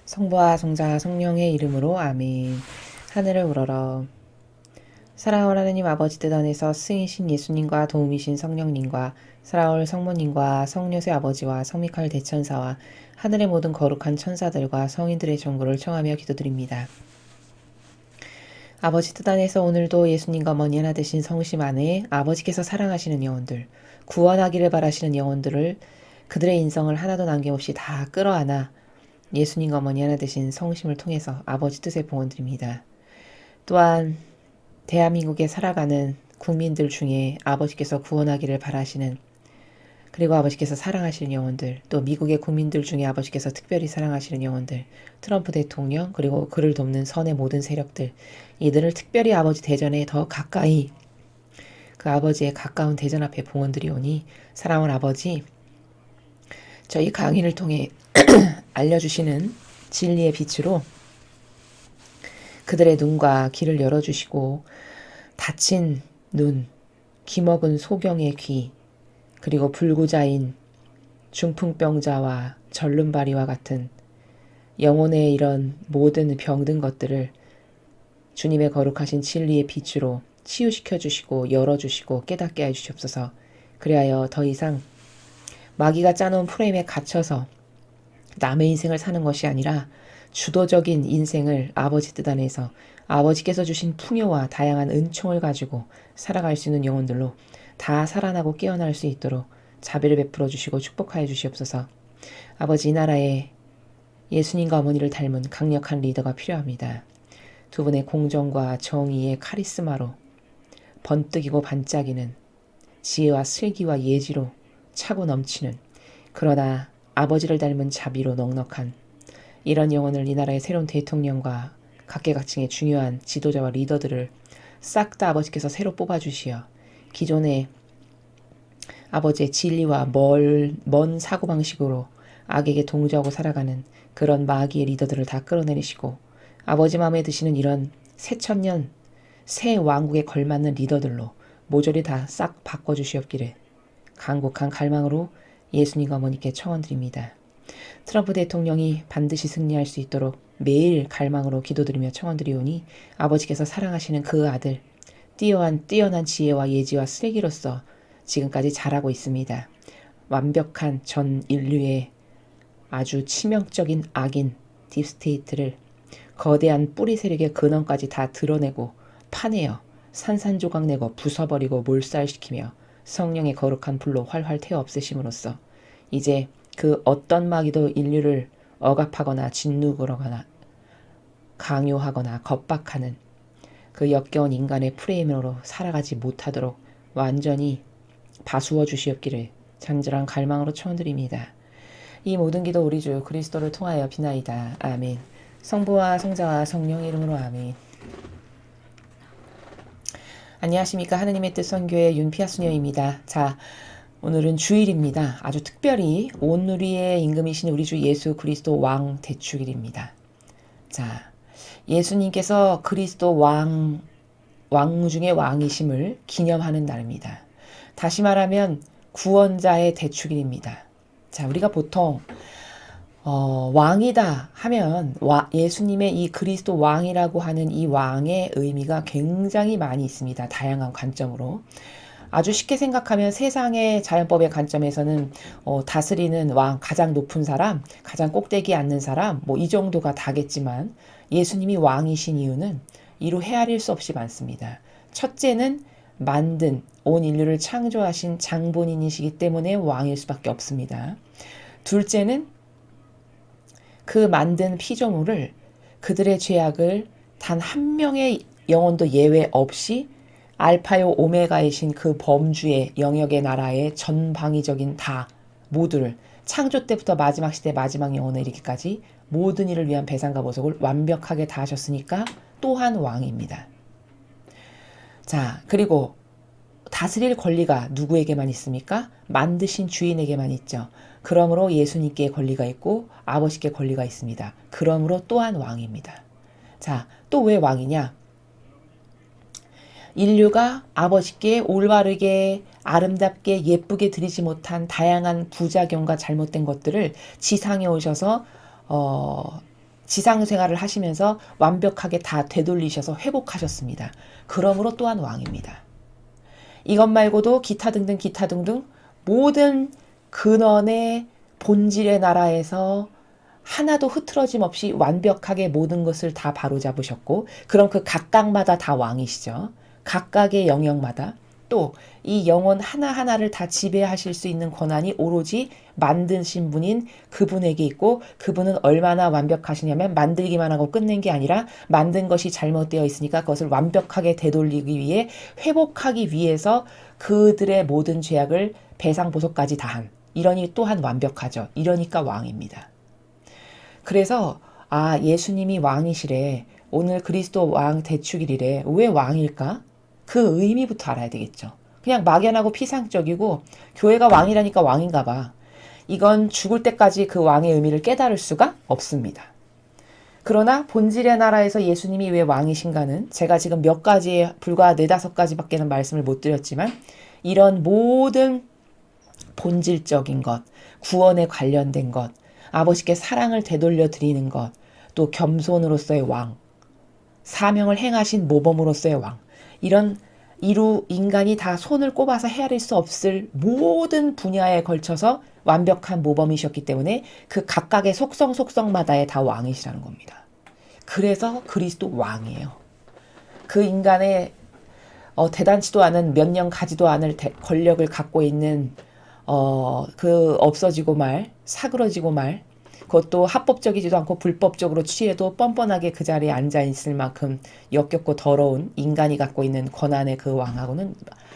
성부와 성자와 성령의 이름으로 아멘. 하늘을 우러러 사랑하는 하나님 아버지 뜻 안에서 스승이신 예수님과 도움이신 성령님과 사랑할 성모님과 성녀의 아버지와 성미카엘 대천사와 하늘의 모든 거룩한 천사들과 성인들의 정보를 청하며 기도드립니다. 아버지 뜻 안에서 오늘도 예수님과 머니 하나 되신 성심 안에 아버지께서 사랑하시는 영혼들, 구원하기를 바라시는 영혼들을 그들의 인성을 하나도 남김없이 다 끌어안아 예수님과 어머니 하나 되신 성심을 통해서 아버지 뜻에 봉헌드립니다. 또한 대한민국에 살아가는 국민들 중에 아버지께서 구원하기를 바라시는, 그리고 아버지께서 사랑하시는 영혼들, 또 미국의 국민들 중에 아버지께서 특별히 사랑하시는 영혼들, 트럼프 대통령, 그리고 그를 돕는 선의 모든 세력들, 이들을 특별히 아버지 대전에 더 가까이, 그 아버지의 가까운 대전 앞에 봉헌드리오니 사랑하는 아버지, 저희 강의를 통해 알려주시는 진리의 빛으로 그들의 눈과 귀를 열어주시고 다친 눈, 기먹은 소경의 귀, 그리고 불구자인 중풍병자와 절름발이와 같은 영혼의 이런 모든 병든 것들을 주님의 거룩하신 진리의 빛으로 치유시켜 주시고 열어주시고 깨닫게 해주시옵소서. 그리하여 더 이상 마귀가 짜놓은 프레임에 갇혀서 남의 인생을 사는 것이 아니라 주도적인 인생을 아버지 뜻 안에서 아버지께서 주신 풍요와 다양한 은총을 가지고 살아갈 수 있는 영혼들로 다 살아나고 깨어날 수 있도록 자비를 베풀어 주시고 축복하여 주시옵소서. 아버지, 이 나라에 예수님과 어머니를 닮은 강력한 리더가 필요합니다. 두 분의 공정과 정의의 카리스마로 번뜩이고 반짝이는 지혜와 슬기와 예지로 차고 넘치는, 그러나 아버지를 닮은 자비로 넉넉한 이런 영혼을 이 나라의 새로운 대통령과 각계각층의 중요한 지도자와 리더들을 싹 다 아버지께서 새로 뽑아주시어 기존의 아버지의 진리와 먼 사고방식으로 악에게 동조하고 살아가는 그런 마귀의 리더들을 다 끌어내리시고 아버지 마음에 드시는 이런 새 천년, 새 왕국에 걸맞는 리더들로 모조리 다 싹 바꿔주시옵기를 간곡한 갈망으로 예수님과 어머니께 청원드립니다. 트럼프 대통령이 반드시 승리할 수 있도록 매일 갈망으로 기도드리며 청원드리오니 아버지께서 사랑하시는 그 아들, 뛰어난 지혜와 예지와 슬기로서 지금까지 잘하고 있습니다. 완벽한 전 인류의 아주 치명적인 악인 딥스테이트를 거대한 뿌리 세력의 근원까지 다 드러내고 파내어 산산조각내고 부숴버리고 몰살시키며 성령의 거룩한 불로 활활 태워 없애심으로써 이제 그 어떤 마귀도 인류를 억압하거나 짓누르거나 강요하거나 겁박하는 그 역겨운 인간의 프레임으로 살아가지 못하도록 완전히 바수어 주시옵기를 장절한 갈망으로 청드립니다. 이 모든 기도 우리 주 그리스도를 통하여 비나이다. 아멘. 성부와 성자와 성령의 이름으로 아멘. 안녕하십니까. 하느님의 뜻 선교의 윤피아 수녀입니다. 자, 오늘은 주일입니다. 아주 특별히 온누리의 임금이신 우리 주 예수 그리스도 왕 대축일입니다. 자, 예수님께서 그리스도 왕 중의 왕이심을 기념하는 날입니다. 다시 말하면 구원자의 대축일입니다. 자, 우리가 보통 왕이다 하면 예수님의 이 그리스도 왕이라고 하는 이 왕의 의미가 굉장히 많이 있습니다. 다양한 관점으로. 아주 쉽게 생각하면 세상의 자연법의 관점에서는 다스리는 왕, 가장 높은 사람, 가장 꼭대기에 앉는 사람, 뭐 이 정도가 다겠지만 예수님이 왕이신 이유는 이루 헤아릴 수 없이 많습니다. 첫째는 만든 온 인류를 창조하신 장본인이시기 때문에 왕일 수밖에 없습니다. 둘째는 그 만든 피조물을 그들의 죄악을 단 한 명의 영혼도 예외 없이 알파요 오메가이신 그 범주의 영역의 나라의 전방위적인 다 모두를 창조 때부터 마지막 시대 마지막 영혼에 이르기까지 모든 일을 위한 배상과 보석을 완벽하게 다 하셨으니까 또한 왕입니다. 자, 그리고 다스릴 권리가 누구에게만 있습니까? 만드신 주인에게만 있죠. 그러므로 예수님께 권리가 있고 아버지께 권리가 있습니다. 그러므로 또한 왕입니다. 자, 또 왜 왕이냐? 인류가 아버지께 올바르게 아름답게 예쁘게 드리지 못한 다양한 부작용과 잘못된 것들을 지상에 오셔서 지상 생활을 하시면서 완벽하게 다 되돌리셔서 회복하셨습니다. 그러므로 또한 왕입니다. 이것 말고도 기타 등등 모든 근원의 본질의 나라에서 하나도 흐트러짐 없이 완벽하게 모든 것을 다 바로잡으셨고, 그럼 그 각각마다 다 왕이시죠. 각각의 영역마다 또 이 영혼 하나하나를 다 지배하실 수 있는 권한이 오로지 만드신 분인 그분에게 있고, 그분은 얼마나 완벽하시냐면 만들기만 하고 끝낸 게 아니라 만든 것이 잘못되어 있으니까 그것을 완벽하게 되돌리기 위해, 회복하기 위해서 그들의 모든 죄악을 배상보속까지 다한, 이러니 또한 완벽하죠. 이러니까 왕입니다. 그래서 예수님이 왕이시래, 오늘 그리스도 왕 대축일이래, 왜 왕일까? 그 의미부터 알아야 되겠죠. 그냥 막연하고 피상적이고 교회가 왕이라니까 왕인가 봐, 이건 죽을 때까지 그 왕의 의미를 깨달을 수가 없습니다. 그러나 본질의 나라에서 예수님이 왜 왕이신가는 제가 지금 몇 가지, 불과 4-5가지밖에는 말씀을 못 드렸지만, 이런 모든 본질적인 것, 구원에 관련된 것, 아버지께 사랑을 되돌려 드리는 것, 또 겸손으로서의 왕, 사명을 행하신 모범으로서의 왕, 이런 인간이 다 손을 꼽아서 헤아릴 수 없을 모든 분야에 걸쳐서 완벽한 모범이셨기 때문에 그 각각의 속성마다의 다 왕이시라는 겁니다. 그래서 그리스도 왕이에요. 그 인간의 대단치도 않은, 몇 년 가지도 않을 권력을 갖고 있는 그 없어지고 말, 사그러지고 말, 그것도 합법적이지도 않고 불법적으로 취해도 뻔뻔하게 그 자리에 앉아있을 만큼 역겹고 더러운 인간이 갖고 있는 권한의 그 왕하고는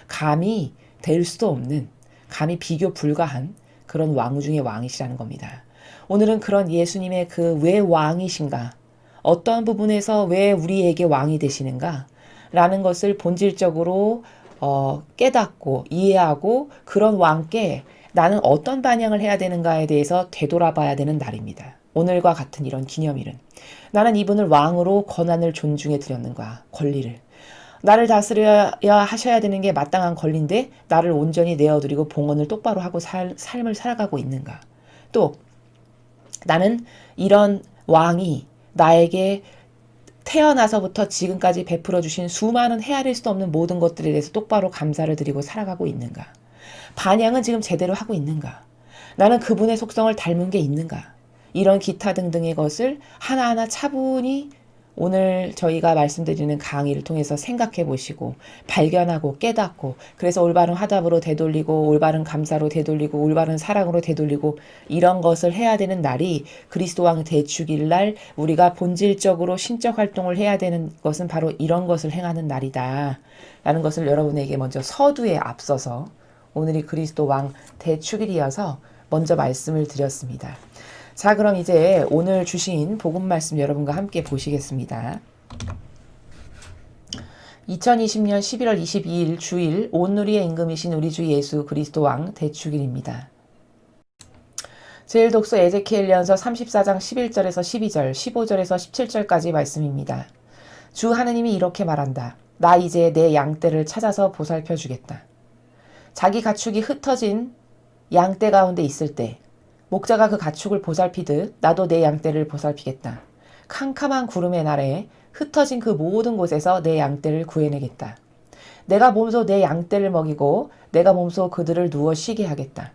감히 될 수도 없는, 감히 비교 불가한 그런 왕 중의 왕이시라는 겁니다. 오늘은 그런 예수님의 그 왜 왕이신가, 어떠한 부분에서 왜 우리에게 왕이 되시는가 라는 것을 본질적으로 깨닫고 이해하고, 그런 왕께 나는 어떤 반영을 해야 되는가에 대해서 되돌아봐야 되는 날입니다. 오늘과 같은 이런 기념일은 나는 이분을 왕으로 권한을 존중해 드렸는가, 권리를, 나를 다스려야 하셔야 되는 게 마땅한 권리인데 나를 온전히 내어드리고 봉헌을 똑바로 하고 삶을 살아가고 있는가, 또 나는 이런 왕이 나에게 태어나서부터 지금까지 베풀어 주신 수많은 헤아릴 수 없는 모든 것들에 대해서 똑바로 감사를 드리고 살아가고 있는가, 반영은 지금 제대로 하고 있는가, 나는 그분의 속성을 닮은 게 있는가, 이런 기타 등등의 것을 하나하나 차분히 오늘 저희가 말씀드리는 강의를 통해서 생각해 보시고 발견하고 깨닫고, 그래서 올바른 화답으로 되돌리고 올바른 감사로 되돌리고 올바른 사랑으로 되돌리고, 이런 것을 해야 되는 날이 그리스도 왕 대축일 날 우리가 본질적으로 신적 활동을 해야 되는 것은 바로 이런 것을 행하는 날이다 라는 것을 여러분에게 먼저 서두에 앞서서, 오늘이 그리스도 왕 대축일이어서 먼저 말씀을 드렸습니다. 자, 그럼 이제 오늘 주신 복음 말씀 여러분과 함께 보시겠습니다. 2020년 11월 22일 주일, 온누리의 임금이신 우리 주 예수 그리스도 왕 대축일입니다. 제1독서 에제키엘 예언서 34장 11절에서 12절, 15절에서 17절까지 말씀입니다. 주 하느님이 이렇게 말한다. 나 이제 내 양떼를 찾아서 보살펴 주겠다. 자기 가축이 흩어진 양떼 가운데 있을 때 목자가 그 가축을 보살피듯 나도 내 양떼를 보살피겠다. 캄캄한 구름의 날에 흩어진 그 모든 곳에서 내 양떼를 구해내겠다. 내가 몸소 내 양떼를 먹이고 내가 몸소 그들을 누워 쉬게 하겠다.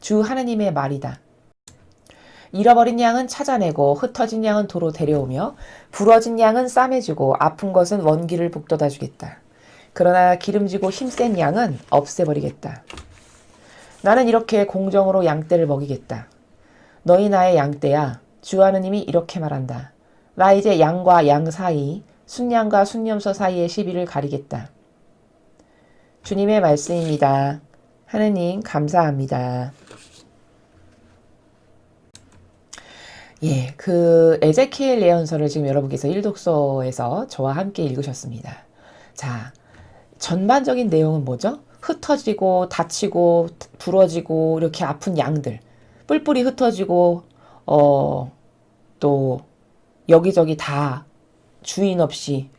주 하느님의 말이다. 잃어버린 양은 찾아내고 흩어진 양은 도로 데려오며 부러진 양은 싸매주고 아픈 것은 원기를 북돋아 주겠다. 그러나 기름지고 힘센 양은 없애버리겠다. 나는 이렇게 공정으로 양떼를 먹이겠다. 너희 나의 양떼야. 주 하느님이 이렇게 말한다. 나 이제 양과 양 사이, 순양과 순염소 사이의 시비를 가리겠다. 주님의 말씀입니다. 하느님 감사합니다. 그 에제키엘 예언서를 지금 여러분께서 1독서에서 저와 함께 읽으셨습니다. 자, 전반적인 내용은 뭐죠? 흩어지고 다치고 부러지고 이렇게 아픈 양들, 뿔뿔이 흩어지고 또 여기저기 다 주인 없이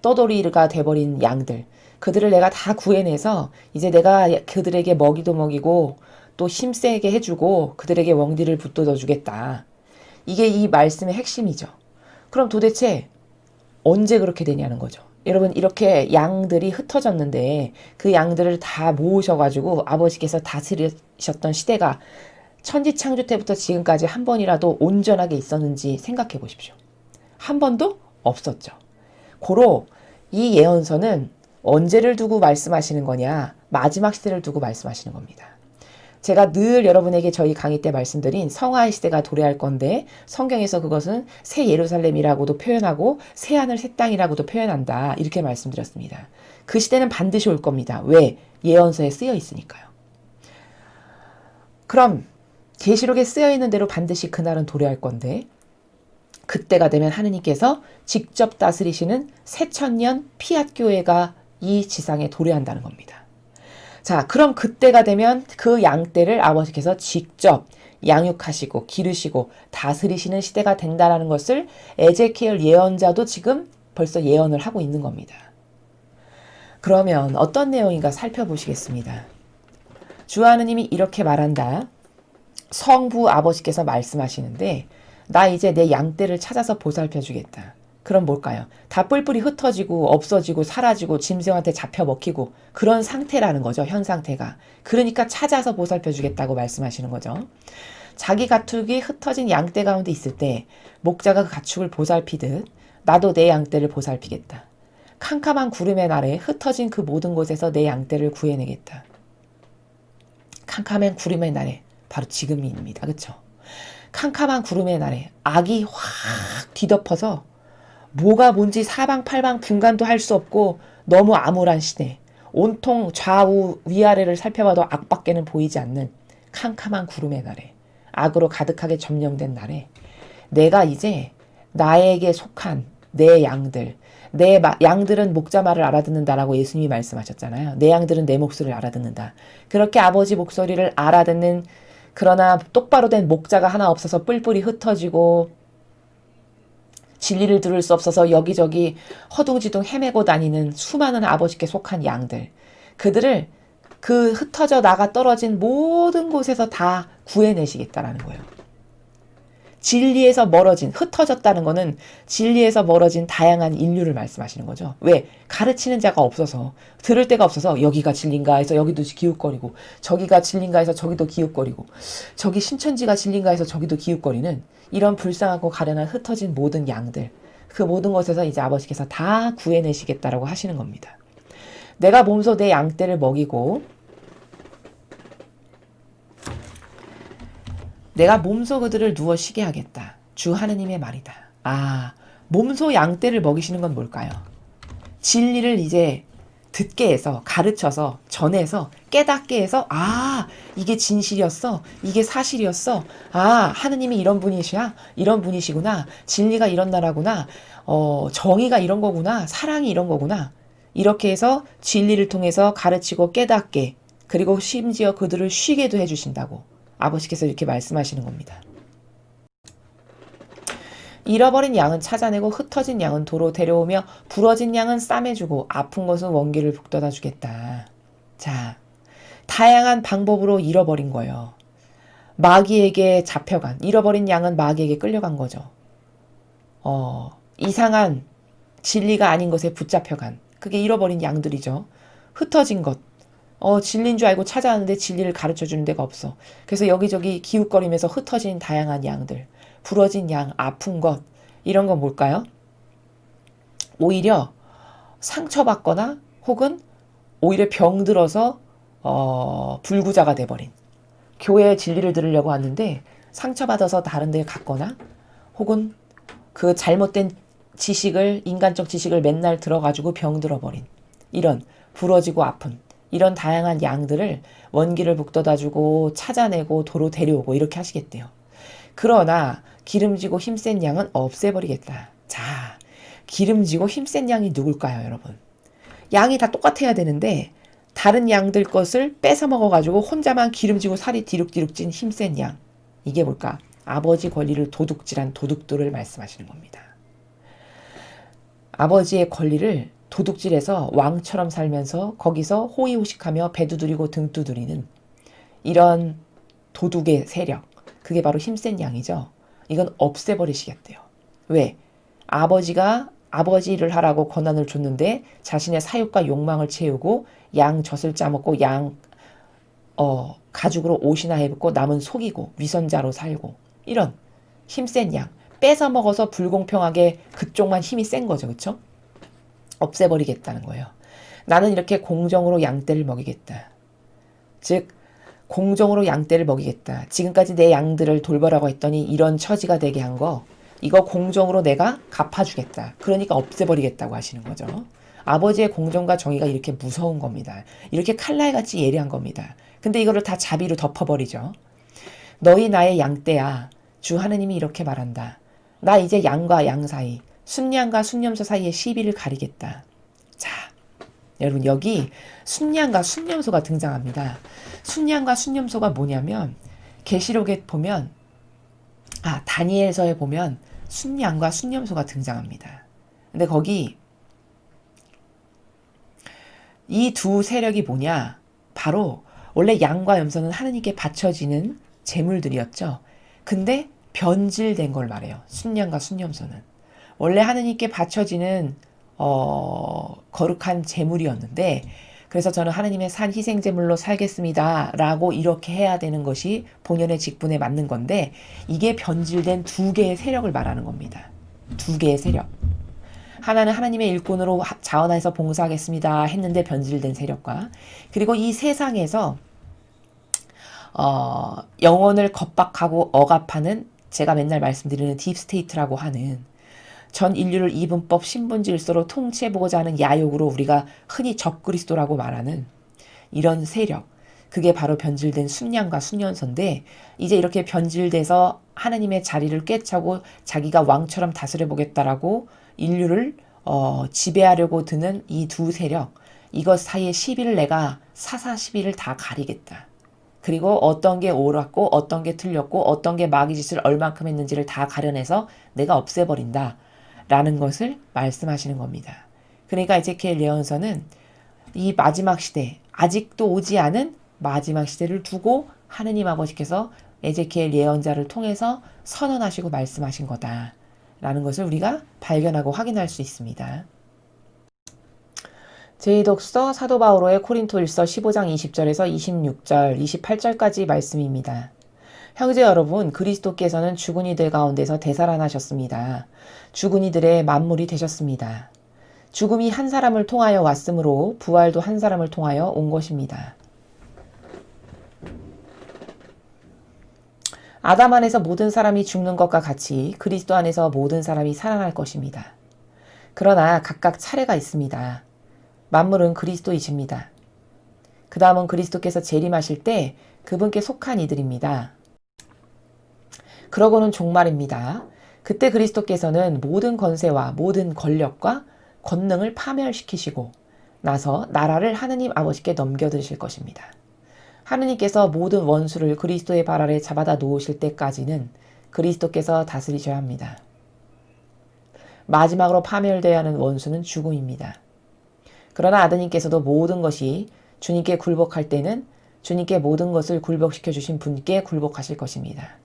떠돌이가 돼버린 양들, 그들을 내가 다 구해내서 이제 내가 그들에게 먹이도 먹이고 또 힘세게 해주고 그들에게 원기를 북돋워 주겠다. 이게 이 말씀의 핵심이죠. 그럼 도대체 언제 그렇게 되냐는 거죠. 여러분, 이렇게 양들이 흩어졌는데 그 양들을 다 모으셔가지고 아버지께서 다스리셨던 시대가 천지창조 때부터 지금까지 한 번이라도 온전하게 있었는지 생각해 보십시오. 한 번도 없었죠. 고로 이 예언서는 언제를 두고 말씀하시는 거냐? 마지막 시대를 두고 말씀하시는 겁니다. 제가 늘 여러분에게 저희 강의 때 말씀드린 성화의 시대가 도래할 건데 성경에서 그것은 새 예루살렘이라고도 표현하고 새 하늘 새 땅이라고도 표현한다. 이렇게 말씀드렸습니다. 그 시대는 반드시 올 겁니다. 왜? 예언서에 쓰여 있으니까요. 그럼 계시록에 쓰여 있는 대로 반드시 그날은 도래할 건데 그때가 되면 하느님께서 직접 다스리시는 새천년 피앗교회가 이 지상에 도래한다는 겁니다. 자, 그럼 그때가 되면 그 양떼를 아버지께서 직접 양육하시고 기르시고 다스리시는 시대가 된다는 것을 에제키엘 예언자도 지금 벌써 예언을 하고 있는 겁니다. 그러면 어떤 내용인가 살펴보시겠습니다. 주 하느님이 이렇게 말한다. 성부 아버지께서 말씀하시는데 나 이제 내 양떼를 찾아서 보살펴 주겠다. 그럼 뭘까요? 다 뿔뿔이 흩어지고 없어지고 사라지고 짐승한테 잡혀 먹히고 그런 상태라는 거죠. 현 상태가. 그러니까 찾아서 보살펴 주겠다고 말씀하시는 거죠. 자기 가축이 흩어진 양떼 가운데 있을 때 목자가 그 가축을 보살피듯 나도 내 양떼를 보살피겠다. 캄캄한 구름의 날에 흩어진 그 모든 곳에서 내 양떼를 구해내겠다. 캄캄한 구름의 날에 바로 지금입니다. 그렇죠? 캄캄한 구름의 날에 악이 확 뒤덮어서 뭐가 뭔지 사방팔방 분간도 할 수 없고 너무 암울한 시대. 온통 좌우 위아래를 살펴봐도 악밖에는 보이지 않는 캄캄한 구름의 날에 악으로 가득하게 점령된 날에 내가 이제 나에게 속한 내 양들 내 양들은 목자 말을 알아듣는다라고 예수님이 말씀하셨잖아요. 내 양들은 내 목소리를 알아듣는다. 그렇게 아버지 목소리를 알아듣는 그러나 똑바로 된 목자가 하나 없어서 뿔뿔이 흩어지고 진리를 들을 수 없어서 여기저기 허둥지둥 헤매고 다니는 수많은 아버지께 속한 양들. 그들을 그 흩어져 나가 떨어진 모든 곳에서 다 구해내시겠다라는 거예요. 진리에서 멀어진, 흩어졌다는 거는 진리에서 멀어진 다양한 인류를 말씀하시는 거죠. 왜? 가르치는 자가 없어서, 들을 데가 없어서 여기가 진리인가 해서 여기도 기웃거리고 저기가 진리인가 해서 저기도 기웃거리고 저기 신천지가 진리인가 해서 저기도 기웃거리는 이런 불쌍하고 가련한 흩어진 모든 양들, 그 모든 것에서 이제 아버지께서 다 구해내시겠다라고 하시는 겁니다. 내가 몸소 내 양떼를 먹이고 내가 몸소 그들을 누워 쉬게 하겠다. 주 하느님의 말이다. 아, 몸소 양떼를 먹이시는 건 뭘까요? 진리를 이제 듣게 해서 가르쳐서 전해서 깨닫게 해서 아, 이게 진실이었어. 이게 사실이었어. 아, 하느님이 이런 분이시야. 이런 분이시구나. 진리가 이런 나라구나. 정의가 이런 거구나. 사랑이 이런 거구나. 이렇게 해서 진리를 통해서 가르치고 깨닫게 그리고 심지어 그들을 쉬게도 해주신다고 아버지께서 이렇게 말씀하시는 겁니다. 잃어버린 양은 찾아내고 흩어진 양은 도로 데려오며 부러진 양은 싸매주고 아픈 것은 원기를 북돋아 주겠다. 자, 다양한 방법으로 잃어버린 거예요. 마귀에게 잡혀간, 잃어버린 양은 마귀에게 끌려간 거죠. 이상한 진리가 아닌 것에 붙잡혀간, 그게 잃어버린 양들이죠. 흩어진 것. 진리인 줄 알고 찾아왔는데 진리를 가르쳐주는 데가 없어. 그래서 여기저기 기웃거리면서 흩어진 다양한 양들, 부러진 양, 아픈 것, 이런 건 뭘까요? 오히려 상처받거나 혹은 오히려 병들어서 불구자가 돼버린, 교회에 진리를 들으려고 왔는데 상처받아서 다른 데 갔거나 혹은 그 잘못된 지식을, 인간적 지식을 맨날 들어가지고 병들어버린 이런 부러지고 아픈 이런 다양한 양들을 원기를 북돋아주고 찾아내고 도로 데려오고 이렇게 하시겠대요. 그러나 기름지고 힘센 양은 없애버리겠다. 자, 기름지고 힘센 양이 누굴까요, 여러분? 양이 다 똑같아야 되는데 다른 양들 것을 뺏어 먹어가지고 혼자만 기름지고 살이 디룩디룩 찐 힘센 양. 이게 뭘까? 아버지 권리를 도둑질한 도둑들을 말씀하시는 겁니다. 아버지의 권리를 도둑질해서 왕처럼 살면서 거기서 호의호식하며 배 두드리고 등 두드리는 이런 도둑의 세력, 그게 바로 힘센 양이죠. 이건 없애버리시겠대요. 왜? 아버지를 하라고 권한을 줬는데 자신의 사욕과 욕망을 채우고 양 젖을 짜먹고 가죽으로 옷이나 해입고 남은 속이고 위선자로 살고 이런 힘센 양 뺏어 먹어서 불공평하게 그쪽만 힘이 센 거죠. 그렇죠? 없애버리겠다는 거예요. 나는 이렇게 공정으로 양떼를 먹이겠다. 즉 공정으로 양떼를 먹이겠다. 지금까지 내 양들을 돌보라고 했더니 이런 처지가 되게 한 거 이거 공정으로 내가 갚아주겠다. 그러니까 없애버리겠다고 하시는 거죠. 아버지의 공정과 정의가 이렇게 무서운 겁니다. 이렇게 칼날같이 예리한 겁니다. 근데 이거를 다 자비로 덮어버리죠. 너희 나의 양떼야. 주 하느님이 이렇게 말한다. 나 이제 양과 양 사이, 순양과 순념소 사이의 시비를 가리겠다. 자, 여러분 여기 순양과 순념소가 등장합니다. 순양과 순념소가 뭐냐면 계시록에 보면 다니엘서에 보면 순양과 순념소가 등장합니다. 근데 거기 이 두 세력이 뭐냐? 바로 원래 양과 염소는 하느님께 바쳐지는 제물들이었죠. 근데 변질된 걸 말해요. 순양과 순념소는. 원래 하느님께 바쳐지는 거룩한 제물이었는데 그래서 저는 하느님의 산 희생제물로 살겠습니다. 라고 이렇게 해야 되는 것이 본연의 직분에 맞는 건데 이게 변질된 두 개의 세력을 말하는 겁니다. 두 개의 세력. 하나는 하나님의 일꾼으로 자원해서 봉사하겠습니다 했는데 변질된 세력과 그리고 이 세상에서 영혼을 겁박하고 억압하는 제가 맨날 말씀드리는 딥스테이트라고 하는 전 인류를 이분법 신분질서로 통치해보고자 하는 야욕으로 우리가 흔히 적그리스도라고 말하는 이런 세력 그게 바로 변질된 순양과 순연소인데 이제 이렇게 변질돼서 하나님의 자리를 꿰차고 자기가 왕처럼 다스려보겠다라고 인류를 지배하려고 드는 이 두 세력 이것 사이의 시비를 내가 사사시비를 다 가리겠다. 그리고 어떤 게 옳았고 어떤 게 틀렸고 어떤 게 마귀짓을 얼만큼 했는지를 다 가려내서 내가 없애버린다. 라는 것을 말씀하시는 겁니다. 그러니까 에제키엘 예언서는 이 마지막 시대 아직도 오지 않은 마지막 시대를 두고 하느님 아버지께서 에제키엘 예언자를 통해서 선언하시고 말씀하신 거다라는 것을 우리가 발견하고 확인할 수 있습니다. 제2독서 사도 바오로의 코린토일서 15장 20절에서 26절, 28절까지 말씀입니다. 형제 여러분, 그리스도께서는 죽은 이들 가운데서 되살아나셨습니다. 죽은 이들의 만물이 되셨습니다. 죽음이 한 사람을 통하여 왔으므로 부활도 한 사람을 통하여 온 것입니다. 아담 안에서 모든 사람이 죽는 것과 같이 그리스도 안에서 모든 사람이 살아날 것입니다. 그러나 각각 차례가 있습니다. 만물은 그리스도이십니다. 그 다음은 그리스도께서 재림하실 때 그분께 속한 이들입니다. 그러고는 종말입니다. 그때 그리스도께서는 모든 권세와 모든 권력과 권능을 파멸시키시고 나서 나라를 하느님 아버지께 넘겨드리실 것입니다. 하느님께서 모든 원수를 그리스도의 발 아래 잡아다 놓으실 때까지는 그리스도께서 다스리셔야 합니다. 마지막으로 파멸되어야 하는 원수는 죽음입니다. 그러나 아드님께서도 모든 것이 주님께 굴복할 때는 주님께 모든 것을 굴복시켜 주신 분께 굴복하실 것입니다.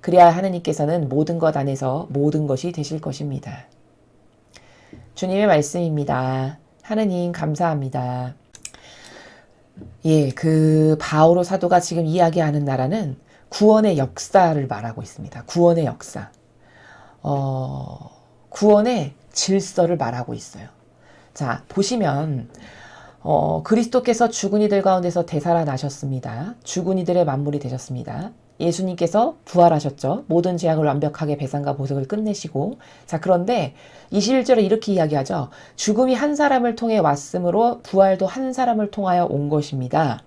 그래야 하느님께서는 모든 것 안에서 모든 것이 되실 것입니다. 주님의 말씀입니다. 하느님 감사합니다. 그 바오로 사도가 지금 이야기하는 나라는 구원의 역사를 말하고 있습니다. 구원의 역사. 구원의 질서를 말하고 있어요. 자, 보시면 그리스도께서 죽은 이들 가운데서 되살아나셨습니다. 죽은 이들의 만물이 되셨습니다. 예수님께서 부활하셨죠. 모든 죄악을 완벽하게 배상과 보석을 끝내시고 자 그런데 21절에 이렇게 이야기하죠. 죽음이 한 사람을 통해 왔으므로 부활도 한 사람을 통하여 온 것입니다.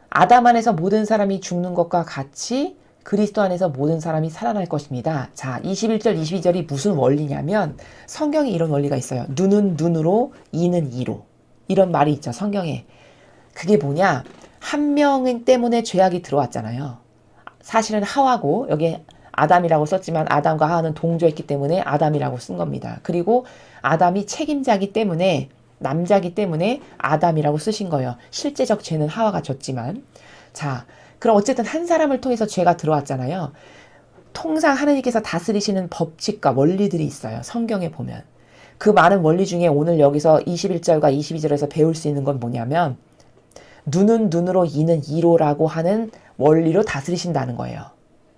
아담 안에서 모든 사람이 죽는 것과 같이 그리스도 안에서 모든 사람이 살아날 것입니다. 자 21절 22절이 무슨 원리냐면 성경에 이런 원리가 있어요. 눈은 눈으로 이는 이로 이런 말이 있죠. 성경에. 그게 뭐냐. 한 명 때문에 죄악이 들어왔잖아요. 사실은 하와고 여기 아담이라고 썼지만 아담과 하와는 동조했기 때문에 아담이라고 쓴 겁니다. 그리고 아담이 책임자기 때문에 남자기 때문에 아담이라고 쓰신 거예요. 실제적 죄는 하와가 졌지만 자 그럼 어쨌든 한 사람을 통해서 죄가 들어왔잖아요. 통상 하나님께서 다스리시는 법칙과 원리들이 있어요. 성경에 보면. 그 많은 원리 중에 오늘 여기서 21절과 22절에서 배울 수 있는 건 뭐냐면 눈은 눈으로 이는 이로라고 하는 원리로 다스리신다는 거예요.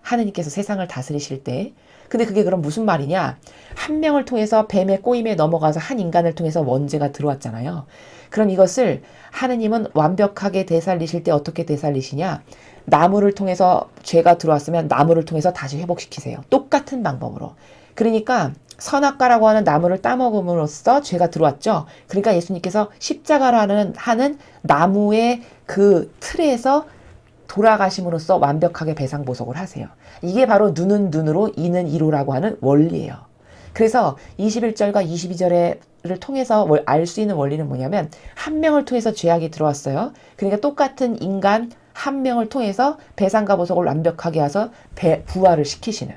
하느님께서 세상을 다스리실 때. 근데 그게 그럼 무슨 말이냐? 한 명을 통해서 뱀의 꼬임에 넘어가서 한 인간을 통해서 원죄가 들어왔잖아요. 그럼 이것을 하느님은 완벽하게 되살리실 때 어떻게 되살리시냐? 나무를 통해서 죄가 들어왔으면 나무를 통해서 다시 회복시키세요. 똑같은 방법으로. 그러니까 선악과라고 하는 나무를 따먹음으로써 죄가 들어왔죠. 그러니까 예수님께서 십자가라는 하는 나무의 그 틀에서 돌아가심으로써 완벽하게 배상보석을 하세요. 이게 바로 눈은 눈으로 이는 이로라고 하는 원리예요. 그래서 21절과 22절을 통해서 알 수 있는 원리는 뭐냐면 한 명을 통해서 죄악이 들어왔어요. 그러니까 똑같은 인간 한 명을 통해서 배상과 보석을 완벽하게 해서 부활을 시키시는,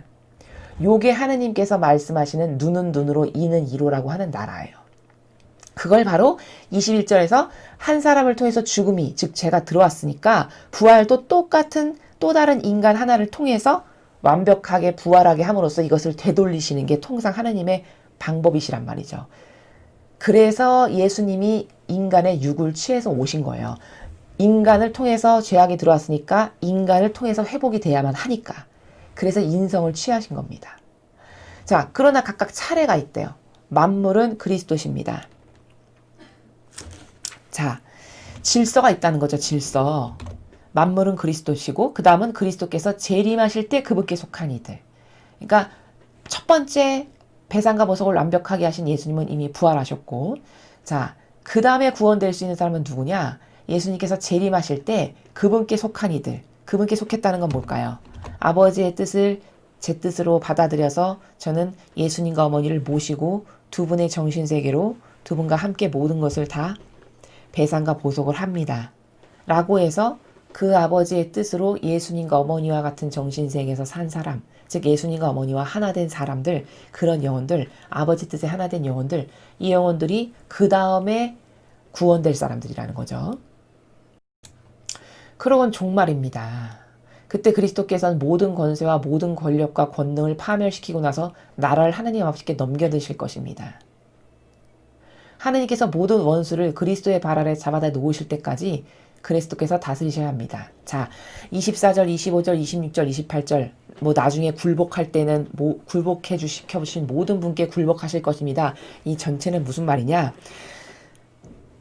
요게 하느님께서 말씀하시는 눈은 눈으로 이는 이로라고 하는 나라예요. 그걸 바로 21절에서 한 사람을 통해서 죽음이, 즉 죄가 들어왔으니까 부활도 똑같은 또 다른 인간 하나를 통해서 완벽하게 부활하게 함으로써 이것을 되돌리시는 게 통상 하느님의 방법이시란 말이죠. 그래서 예수님이 인간의 육을 취해서 오신 거예요. 인간을 통해서 죄악이 들어왔으니까 인간을 통해서 회복이 돼야만 하니까. 그래서 인성을 취하신 겁니다. 자, 그러나 각각 차례가 있대요. 만물은 그리스도십니다. 자, 질서가 있다는 거죠. 질서. 만물은 그리스도시고 그 다음은 그리스도께서 재림하실 때 그분께 속한 이들. 그러니까 첫 번째 배상과 보석을 완벽하게 하신 예수님은 이미 부활하셨고, 자, 그 다음에 구원될 수 있는 사람은 누구냐? 예수님께서 재림하실 때 그분께 속한 이들. 그분께 속했다는 건 뭘까요? 아버지의 뜻을 제 뜻으로 받아들여서 저는 예수님과 어머니를 모시고 두 분의 정신세계로 두 분과 함께 모든 것을 다 배상과 보석을 합니다. 라고 해서 그 아버지의 뜻으로 예수님과 어머니와 같은 정신세계에서 산 사람, 즉 예수님과 어머니와 하나 된 사람들, 그런 영혼들, 아버지 뜻에 하나 된 영혼들, 이 영혼들이 그 다음에 구원될 사람들이라는 거죠. 그러건 종말입니다. 그때 그리스도께서는 모든 권세와 모든 권력과 권능을 파멸시키고 나서 나라를 하나님 아버지께 넘겨드실 것입니다. 하느님께서 모든 원수를 그리스도의 발 아래 잡아다 놓으실 때까지 그리스도께서 다스리셔야 합니다. 자, 24절, 25절, 26절, 28절 나중에 굴복할 때는 굴복해 시켜주신 모든 분께 굴복하실 것입니다. 이 전체는 무슨 말이냐?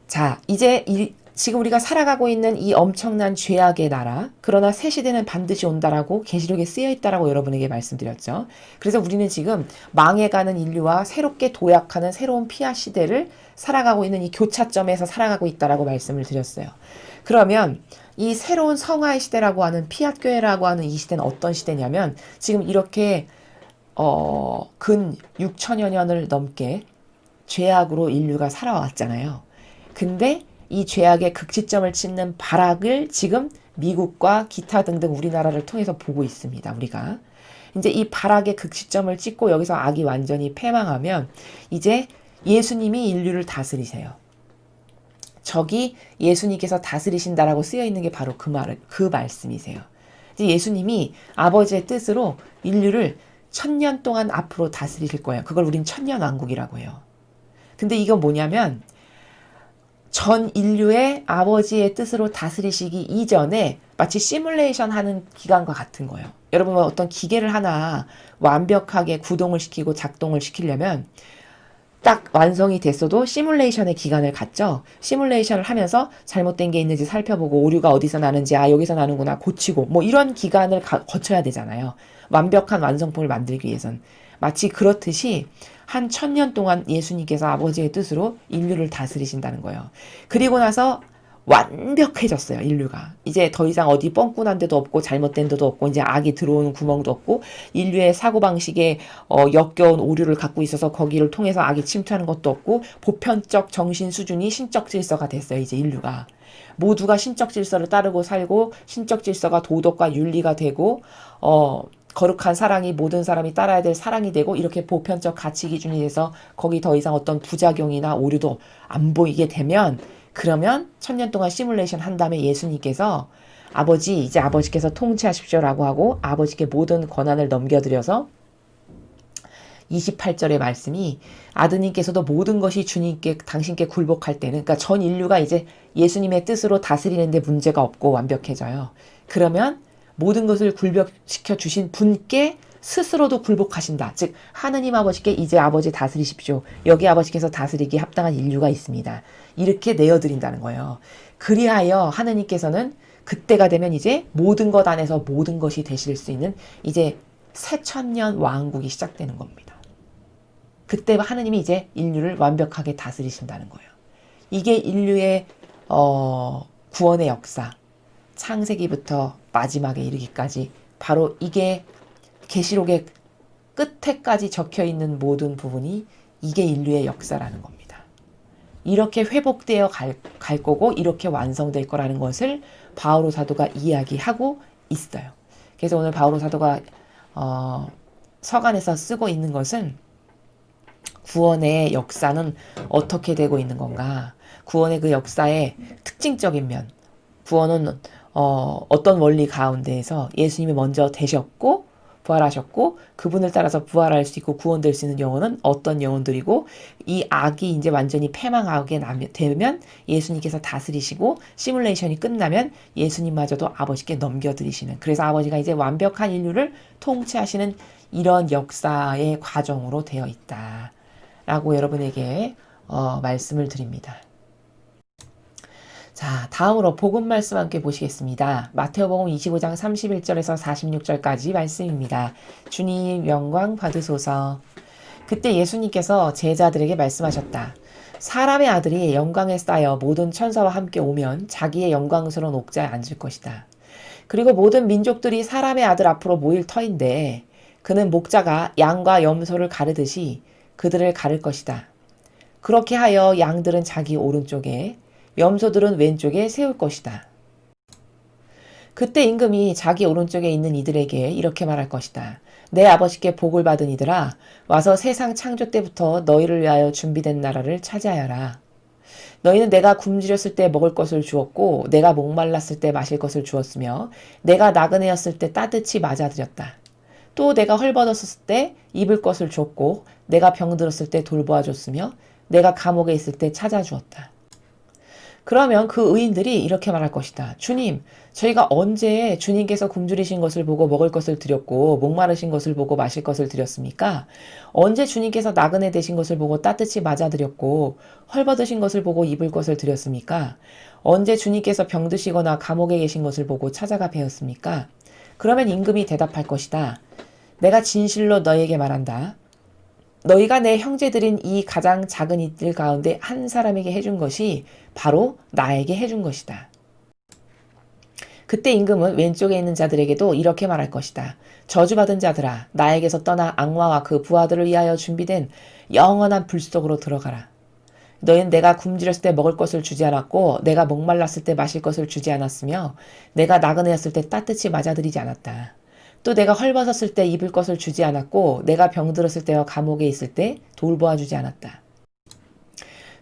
자, 이제 지금 우리가 살아가고 있는 이 엄청난 죄악의 나라, 그러나 새 시대는 반드시 온다라고 계시록에 쓰여 있다라고 여러분에게 말씀드렸죠. 그래서 우리는 지금 망해가는 인류와 새롭게 도약하는 새로운 피아 시대를 살아가고 있는 이 교차점에서 살아가고 있다라고 말씀을 드렸어요. 그러면 이 새로운 성화의 시대라고 하는 피앗 교회라고 하는 이 시대는 어떤 시대냐면 지금 이렇게 근 6천여 년을 넘게 죄악으로 인류가 살아왔잖아요. 근데 이 죄악의 극치점을 찍는 발악을 지금 미국과 기타 등등 우리나라를 통해서 보고 있습니다. 우리가 이제 이 발악의 극치점을 찍고 여기서 악이 완전히 패망하면 이제 예수님이 인류를 다스리세요. 저기 예수님께서 다스리신다라고 쓰여 있는 게 바로 그 말씀이세요. 이제 예수님이 아버지의 뜻으로 인류를 1000년 동안 앞으로 다스리실 거예요. 그걸 우린 천년왕국이라고 해요. 근데 이건 뭐냐면 전 인류의 아버지의 뜻으로 다스리시기 이전에 마치 시뮬레이션 하는 기간과 같은 거예요. 여러분 어떤 기계를 하나 완벽하게 구동을 시키고 작동을 시키려면 딱 완성이 됐어도 시뮬레이션의 기간을 갖죠. 시뮬레이션을 하면서 잘못된 게 있는지 살펴보고 오류가 어디서 나는지 여기서 나는구나 고치고 이런 기간을 거쳐야 되잖아요. 완벽한 완성품을 만들기 위해선. 마치 그렇듯이 한 1000년 동안 예수님께서 아버지의 뜻으로 인류를 다스리신다는 거예요. 그리고 나서 완벽해졌어요. 인류가. 이제 더 이상 어디 뻥꾸난 데도 없고 잘못된 데도 없고 이제 악이 들어오는 구멍도 없고 인류의 사고방식에 역겨운 오류를 갖고 있어서 거기를 통해서 악이 침투하는 것도 없고 보편적 정신 수준이 신적 질서가 됐어요. 이제 인류가. 모두가 신적 질서를 따르고 살고 신적 질서가 도덕과 윤리가 되고 거룩한 사랑이 모든 사람이 따라야 될 사랑이 되고 이렇게 보편적 가치 기준이 돼서 거기 더 이상 어떤 부작용이나 오류도 안 보이게 되면 그러면 1000년 동안 시뮬레이션 한 다음에 예수님께서 아버지, 이제 아버지께서 통치하십시오라고 하고 아버지께 모든 권한을 넘겨드려서 28절의 말씀이 아드님께서도 모든 것이 주님께 당신께 굴복할 때는, 그러니까 전 인류가 이제 예수님의 뜻으로 다스리는데 문제가 없고 완벽해져요. 그러면 모든 것을 굴복시켜 주신 분께 스스로도 굴복하신다. 즉 하느님 아버지께 이제 아버지 다스리십시오. 여기 아버지께서 다스리기 합당한 인류가 있습니다. 이렇게 내어드린다는 거예요. 그리하여 하느님께서는 그때가 되면 이제 모든 것 안에서 모든 것이 되실 수 있는 이제 새천년 왕국이 시작되는 겁니다. 그때 하느님이 이제 인류를 완벽하게 다스리신다는 거예요. 이게 인류의 구원의 역사, 창세기부터 마지막에 이르기까지 바로 이게 계시록의 끝에까지 적혀있는 모든 부분이 이게 인류의 역사라는 겁니다. 이렇게 회복되어 갈 거고 이렇게 완성될 거라는 것을 바오로 사도가 이야기하고 있어요. 그래서 오늘 바오로 사도가 서간에서 쓰고 있는 것은 구원의 역사는 어떻게 되고 있는 건가? 구원의 그 역사의 특징적인 면, 구원은 어떤 원리 가운데에서 예수님이 먼저 되셨고 부활하셨고 그분을 따라서 부활할 수 있고 구원될 수 있는 영혼은 어떤 영혼들이고 이 악이 이제 완전히 패망하게 되면 예수님께서 다스리시고 시뮬레이션이 끝나면 예수님마저도 아버지께 넘겨드리시는, 그래서 아버지가 이제 완벽한 인류를 통치하시는 이런 역사의 과정으로 되어 있다 라고 여러분에게 말씀을 드립니다. 자, 다음으로 복음 말씀 함께 보시겠습니다. 마태오복음 25장 31절에서 46절까지 말씀입니다. 주님 영광 받으소서. 그때 예수님께서 제자들에게 말씀하셨다. 사람의 아들이 영광에 쌓여 모든 천사와 함께 오면 자기의 영광스러운 옥자에 앉을 것이다. 그리고 모든 민족들이 사람의 아들 앞으로 모일 터인데 그는 목자가 양과 염소를 가르듯이 그들을 가를 것이다. 그렇게 하여 양들은 자기 오른쪽에 염소들은 왼쪽에 세울 것이다. 그때 임금이 자기 오른쪽에 있는 이들에게 이렇게 말할 것이다. 내 아버지께 복을 받은 이들아, 와서 세상 창조 때부터 너희를 위하여 준비된 나라를 차지하여라. 너희는 내가 굶주렸을 때 먹을 것을 주었고 내가 목말랐을 때 마실 것을 주었으며 내가 나그네였을 때 따뜻이 맞아들였다. 또 내가 헐벗었을 때 입을 것을 줬고 내가 병들었을 때 돌보아 줬으며 내가 감옥에 있을 때 찾아주었다. 그러면 그 의인들이 이렇게 말할 것이다. 주님, 저희가 언제 주님께서 굶주리신 것을 보고 먹을 것을 드렸고 목마르신 것을 보고 마실 것을 드렸습니까? 언제 주님께서 나그네 되신 것을 보고 따뜻이 맞아드렸고 헐벗으신 것을 보고 입을 것을 드렸습니까? 언제 주님께서 병드시거나 감옥에 계신 것을 보고 찾아가 뵈었습니까? 그러면 임금이 대답할 것이다. 내가 진실로 너희에게 말한다. 너희가 내 형제들인 이 가장 작은 이들 가운데 한 사람에게 해준 것이 바로 나에게 해준 것이다. 그때 임금은 왼쪽에 있는 자들에게도 이렇게 말할 것이다. 저주받은 자들아, 나에게서 떠나 악마와 그 부하들을 위하여 준비된 영원한 불 속으로 들어가라. 너희는 내가 굶주렸을 때 먹을 것을 주지 않았고 내가 목말랐을 때 마실 것을 주지 않았으며 내가 나그네였을 때 따뜻이 맞아들이지 않았다. 또 내가 헐벗었을 때 입을 것을 주지 않았고 내가 병들었을 때와 감옥에 있을 때 돌보아 주지 않았다.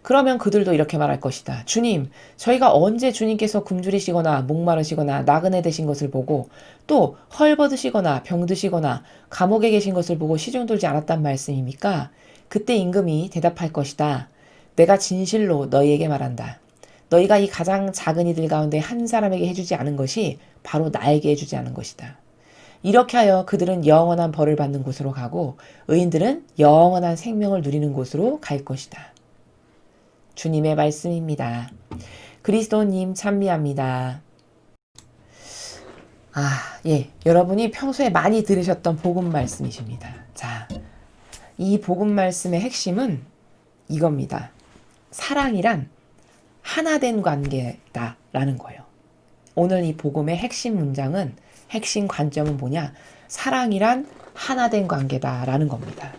그러면 그들도 이렇게 말할 것이다. 주님, 저희가 언제 주님께서 굶주리시거나 목마르시거나 나그네 되신 것을 보고 또 헐벗으시거나 병드시거나 감옥에 계신 것을 보고 시중돌지 않았단 말씀입니까? 그때 임금이 대답할 것이다. 내가 진실로 너희에게 말한다. 너희가 이 가장 작은 이들 가운데 한 사람에게 해주지 않은 것이 바로 나에게 해주지 않은 것이다. 이렇게 하여 그들은 영원한 벌을 받는 곳으로 가고 의인들은 영원한 생명을 누리는 곳으로 갈 것이다. 주님의 말씀입니다. 그리스도님 찬미합니다. 여러분이 평소에 많이 들으셨던 복음 말씀이십니다. 자, 이 복음 말씀의 핵심은 이겁니다. 사랑이란 하나된 관계다라는 거예요. 오늘 이 복음의 핵심 문장은 핵심 관점은 뭐냐? 사랑이란 하나된 관계다라는 겁니다.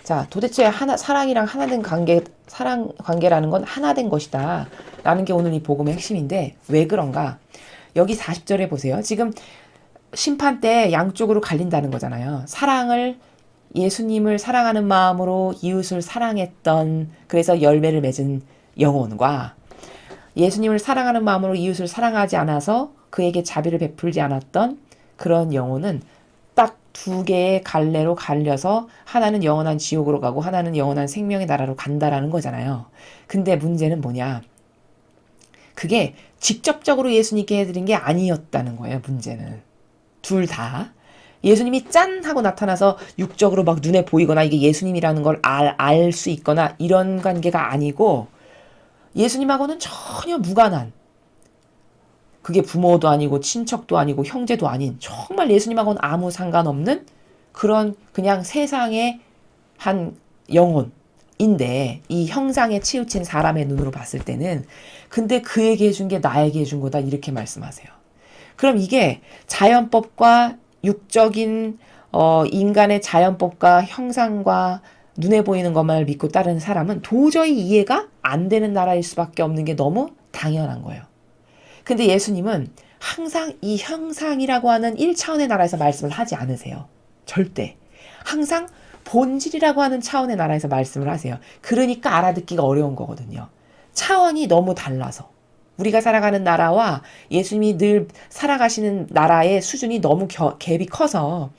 자, 도대체 사랑이랑 하나된 관계, 사랑 관계라는 건 하나된 것이다 라는 게 오늘 이 복음의 핵심인데 왜 그런가? 여기 40절에 보세요. 지금 심판 때 양쪽으로 갈린다는 거잖아요. 예수님을 사랑하는 마음으로 이웃을 사랑했던, 그래서 열매를 맺은 영혼과 예수님을 사랑하는 마음으로 이웃을 사랑하지 않아서 그에게 자비를 베풀지 않았던 그런 영혼은 딱 두 개의 갈래로 갈려서 하나는 영원한 지옥으로 가고 하나는 영원한 생명의 나라로 간다라는 거잖아요. 근데 문제는 뭐냐? 그게 직접적으로 예수님께 해드린 게 아니었다는 거예요. 문제는. 둘 다. 예수님이 짠 하고 나타나서 육적으로 막 눈에 보이거나 이게 예수님이라는 걸 알 수 있거나 이런 관계가 아니고 예수님하고는 전혀 무관한, 그게 부모도 아니고 친척도 아니고 형제도 아닌 정말 예수님하고는 아무 상관없는 그런 그냥 세상의 한 영혼인데 이 형상에 치우친 사람의 눈으로 봤을 때는 근데 그에게 해준 게 나에게 해준 거다 이렇게 말씀하세요. 그럼 이게 자연법과 육적인 인간의 자연법과 형상과 눈에 보이는 것만을 믿고 따르는 사람은 도저히 이해가 안 되는 나라일 수밖에 없는 게 너무 당연한 거예요. 근데 예수님은 항상 이 형상이라고 하는 1차원의 나라에서 말씀을 하지 않으세요. 절대. 항상 본질이라고 하는 차원의 나라에서 말씀을 하세요. 그러니까 알아듣기가 어려운 거거든요. 차원이 너무 달라서. 우리가 살아가는 나라와 예수님이 늘 살아가시는 나라의 수준이 너무 갭이 커서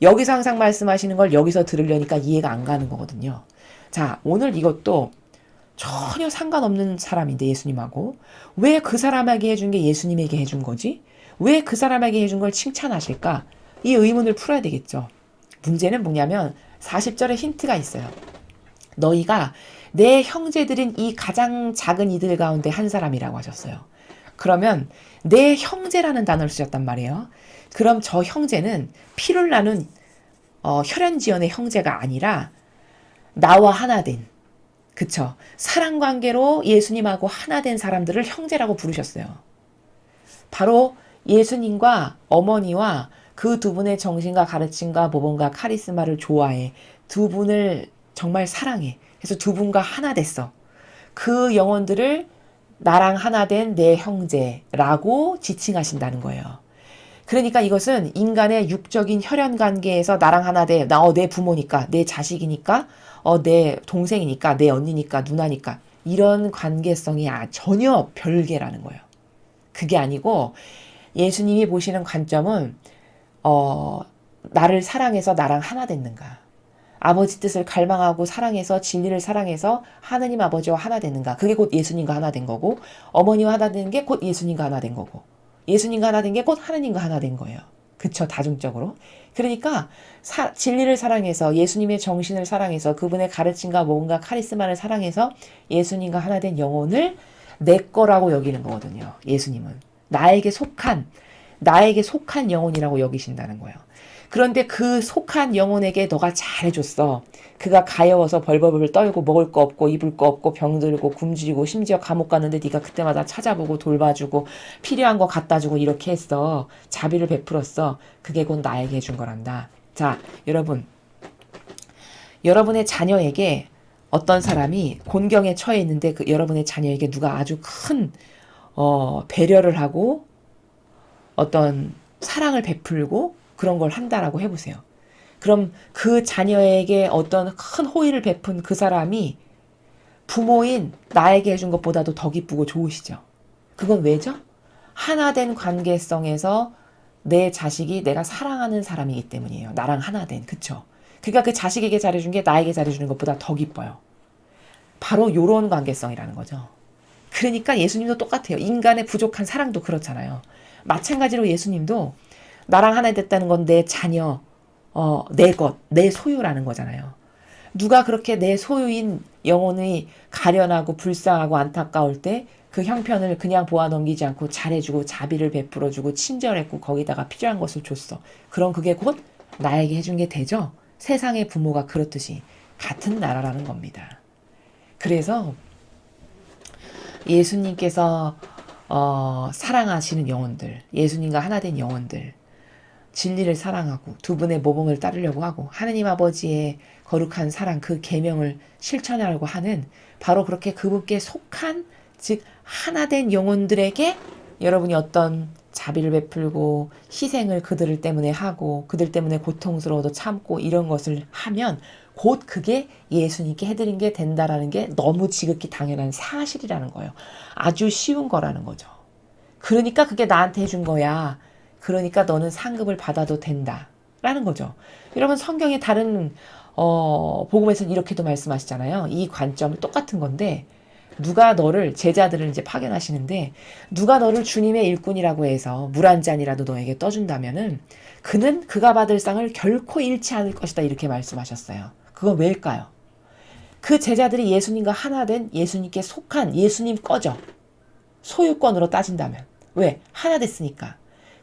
여기서 항상 말씀하시는 걸 여기서 들으려니까 이해가 안 가는 거거든요. 자, 오늘 이것도 전혀 상관없는 사람인데 예수님하고 왜 그 사람에게 해준 게 예수님에게 해준 거지? 왜 그 사람에게 해준 걸 칭찬하실까? 이 의문을 풀어야 되겠죠. 문제는 뭐냐면 40절에 힌트가 있어요. 너희가 내 형제들인 이 가장 작은 이들 가운데 한 사람이라고 하셨어요. 그러면 내 형제라는 단어를 쓰셨단 말이에요. 그럼 저 형제는 피를 나눈 혈연지연의 형제가 아니라 나와 하나 된, 그쵸? 사랑관계로 예수님하고 하나 된 사람들을 형제라고 부르셨어요. 바로 예수님과 어머니와 그 두 분의 정신과 가르침과 모범과 카리스마를 좋아해. 두 분을 정말 사랑해. 그래서 두 분과 하나 됐어. 그 영혼들을 나랑 하나 된 내 형제라고 지칭하신다는 거예요. 그러니까 이것은 인간의 육적인 혈연 관계에서 나랑 하나 돼. 내 부모니까, 내 자식이니까, 내 동생이니까, 내 언니니까, 누나니까. 이런 관계성이 전혀 별개라는 거예요. 그게 아니고 예수님이 보시는 관점은 나를 사랑해서 나랑 하나 됐는가. 아버지 뜻을 갈망하고 사랑해서 진리를 사랑해서 하느님 아버지와 하나 됐는가. 그게 곧 예수님과 하나 된 거고 어머니와 하나 되는 게 곧 예수님과 하나 된 거고 예수님과 하나 된 게 곧 하느님과 하나 된 거예요. 그쵸? 다중적으로. 그러니까 진리를 사랑해서 예수님의 정신을 사랑해서 그분의 가르침과 뭔가 카리스마를 사랑해서 예수님과 하나 된 영혼을 내 거라고 여기는 거거든요. 예수님은. 나에게 속한 영혼이라고 여기신다는 거예요. 그런데 그 속한 영혼에게 너가 잘해줬어. 그가 가여워서 벌벌벌 떨고 먹을 거 없고 입을 거 없고 병들고 굶주리고 심지어 감옥 갔는데 네가 그때마다 찾아보고 돌봐주고 필요한 거 갖다 주고 이렇게 했어. 자비를 베풀었어. 그게 곧 나에게 해준 거란다. 자, 여러분의 자녀에게 어떤 사람이 곤경에 처해 있는데 그 여러분의 자녀에게 누가 아주 큰 배려를 하고 어떤 사랑을 베풀고 그런 걸 한다라고 해보세요. 그럼 그 자녀에게 어떤 큰 호의를 베푼 그 사람이 부모인 나에게 해준 것보다도 더 기쁘고 좋으시죠. 그건 왜죠? 하나 된 관계성에서 내 자식이 내가 사랑하는 사람이기 때문이에요. 나랑 하나 된, 그쵸? 그러니까 그 자식에게 잘해준 게 나에게 잘해주는 것보다 더 기뻐요. 바로 요런 관계성이라는 거죠. 그러니까 예수님도 똑같아요. 인간의 부족한 사랑도 그렇잖아요. 마찬가지로 예수님도 나랑 하나 됐다는 건 내 자녀, 내 것, 내 소유라는 거잖아요. 누가 그렇게 내 소유인 영혼이 가련하고 불쌍하고 안타까울 때 그 형편을 그냥 보아 넘기지 않고 잘해주고 자비를 베풀어주고 친절했고 거기다가 필요한 것을 줬어. 그럼 그게 곧 나에게 해준 게 되죠? 세상의 부모가 그렇듯이 같은 나라라는 겁니다. 그래서 예수님께서 사랑하시는 영혼들, 예수님과 하나 된 영혼들, 진리를 사랑하고 두 분의 모범을 따르려고 하고 하느님 아버지의 거룩한 사랑 그 계명을 실천하려고 하는 바로 그렇게 그분께 속한 즉 하나 된 영혼들에게 여러분이 어떤 자비를 베풀고 희생을 그들 때문에 하고 그들 때문에 고통스러워도 참고 이런 것을 하면 곧 그게 예수님께 해드린 게 된다라는 게 너무 지극히 당연한 사실이라는 거예요. 아주 쉬운 거라는 거죠. 그러니까 그게 나한테 해준 거야. 그러니까 너는 상급을 받아도 된다. 라는 거죠. 여러분 성경의 다른 복음에서는 이렇게도 말씀하시잖아요. 이 관점 똑같은 건데 누가 너를 제자들을 이제 파견하시는데 누가 너를 주님의 일꾼이라고 해서 물 한 잔이라도 너에게 떠준다면은 그는 그가 받을 상을 결코 잃지 않을 것이다 이렇게 말씀하셨어요. 그건 왜일까요? 그 제자들이 예수님과 하나 된 예수님께 속한 예수님 거죠. 소유권으로 따진다면. 왜? 하나 됐으니까.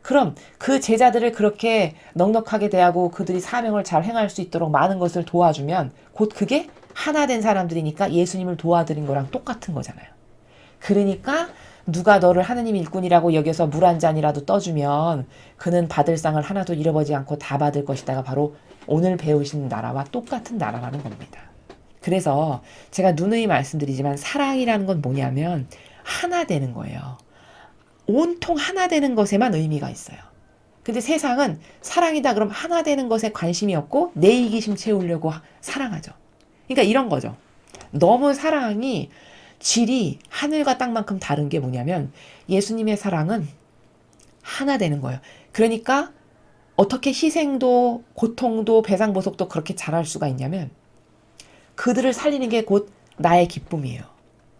그럼 그 제자들을 그렇게 넉넉하게 대하고 그들이 사명을 잘 행할 수 있도록 많은 것을 도와주면 곧 그게 하나 된 사람들이니까 예수님을 도와드린 거랑 똑같은 거잖아요. 그러니까 누가 너를 하느님 일꾼이라고 여겨서 물 한 잔이라도 떠주면 그는 받을 상을 하나도 잃어버리지 않고 다 받을 것이다가 바로 오늘 배우신 나라와 똑같은 나라라는 겁니다. 그래서 제가 누누이 말씀드리지만 사랑이라는 건 뭐냐면 하나 되는 거예요. 온통 하나 되는 것에만 의미가 있어요. 근데 세상은 사랑이다 그럼 하나 되는 것에 관심이 없고 내 이기심 채우려고 사랑하죠. 그러니까 이런 거죠. 너무 사랑이 질이 하늘과 땅만큼 다른 게 뭐냐면 예수님의 사랑은 하나 되는 거예요. 그러니까 어떻게 희생도 고통도 배상보속도 그렇게 잘할 수가 있냐면 그들을 살리는 게 곧 나의 기쁨이에요.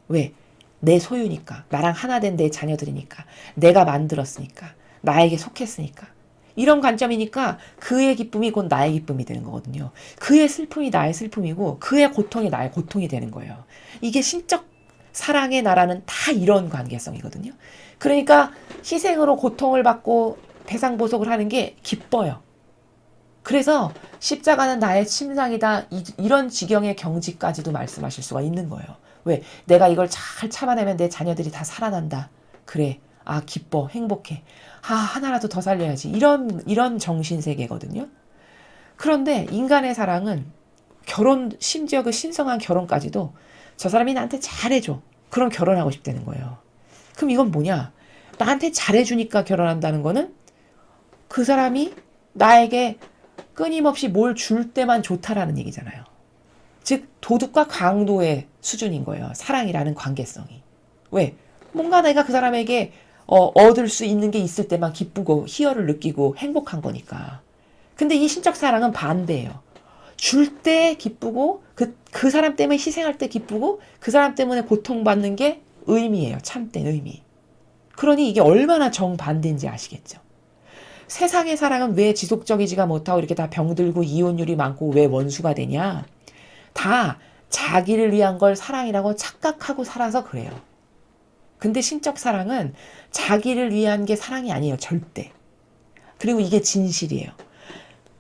왜? 내 소유니까. 나랑 하나 된 내 자녀들이니까. 내가 만들었으니까. 나에게 속했으니까. 이런 관점이니까 그의 기쁨이 곧 나의 기쁨이 되는 거거든요. 그의 슬픔이 나의 슬픔이고 그의 고통이 나의 고통이 되는 거예요. 이게 신적 사랑의 나라는 다 이런 관계성이거든요. 그러니까 희생으로 고통을 받고 배상보속을 하는 게 기뻐요. 그래서 십자가는 나의 침상이다 이런 지경의 경지까지도 말씀하실 수가 있는 거예요. 왜? 내가 이걸 잘 참아내면 내 자녀들이 다 살아난다. 그래. 아 기뻐. 행복해. 아 하나라도 더 살려야지. 이런 정신세계거든요. 그런데 인간의 사랑은 결혼 심지어 그 신성한 결혼까지도 저 사람이 나한테 잘해줘. 그럼 결혼하고 싶다는 거예요. 그럼 이건 뭐냐? 나한테 잘해주니까 결혼한다는 거는 그 사람이 나에게 끊임없이 뭘 줄 때만 좋다라는 얘기잖아요. 즉 도둑과 강도의 수준인 거예요. 사랑이라는 관계성이. 왜? 뭔가 내가 그 사람에게 얻을 수 있는 게 있을 때만 기쁘고 희열을 느끼고 행복한 거니까. 근데 이 신적 사랑은 반대예요. 줄 때 기쁘고 그 사람 때문에 희생할 때 기쁘고 그 사람 때문에 고통받는 게 의미예요. 참된 의미. 그러니 이게 얼마나 정반대인지 아시겠죠? 세상의 사랑은 왜 지속적이지가 못하고 이렇게 다 병들고 이혼율이 많고 왜 원수가 되냐? 다 자기를 위한 걸 사랑이라고 착각하고 살아서 그래요. 근데 신적 사랑은 자기를 위한 게 사랑이 아니에요. 절대. 그리고 이게 진실이에요.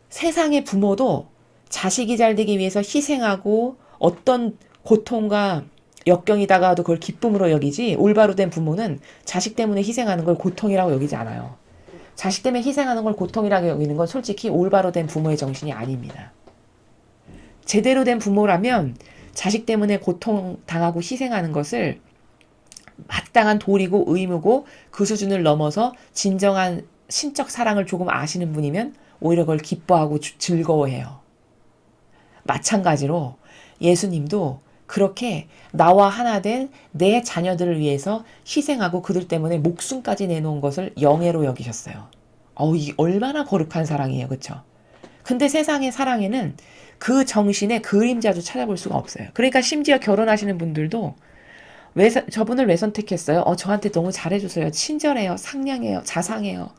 세상의 부모도 자식이 잘 되기 위해서 희생하고 어떤 고통과 역경이다가도 그걸 기쁨으로 여기지 올바로 된 부모는 자식 때문에 희생하는 걸 고통이라고 여기지 않아요. 자식 때문에 희생하는 걸 고통이라고 여기는 건 솔직히 올바로 된 부모의 정신이 아닙니다. 제대로 된 부모라면 자식 때문에 고통당하고 희생하는 것을 마땅한 도리고 의무고 그 수준을 넘어서 진정한 신적 사랑을 조금 아시는 분이면 오히려 그걸 기뻐하고 즐거워해요. 마찬가지로 예수님도 그렇게 나와 하나 된 내 자녀들을 위해서 희생하고 그들 때문에 목숨까지 내놓은 것을 영예로 여기셨어요. 이 얼마나 거룩한 사랑이에요. 그렇죠? 근데 세상의 사랑에는 그 정신의 그림자도 찾아볼 수가 없어요. 그러니까 심지어 결혼하시는 분들도 저분을 왜 선택했어요? 저한테 너무 잘해주세요. 친절해요. 상냥해요. 자상해요.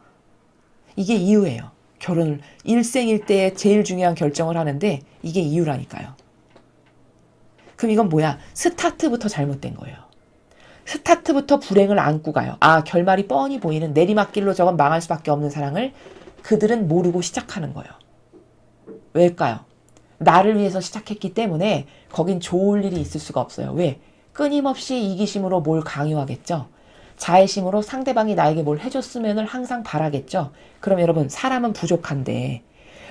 이게 이유예요. 결혼을 일생일대에 제일 중요한 결정을 하는데 이게 이유라니까요. 그럼 이건 뭐야? 스타트부터 잘못된 거예요. 스타트부터 불행을 안고 가요. 결말이 뻔히 보이는 내리막길로 저건 망할 수밖에 없는 사랑을 그들은 모르고 시작하는 거예요. 왜일까요? 나를 위해서 시작했기 때문에 거긴 좋을 일이 있을 수가 없어요. 왜? 끊임없이 이기심으로 뭘 강요하겠죠. 자애심으로 상대방이 나에게 뭘 해줬으면을 항상 바라겠죠. 그럼 여러분 사람은 부족한데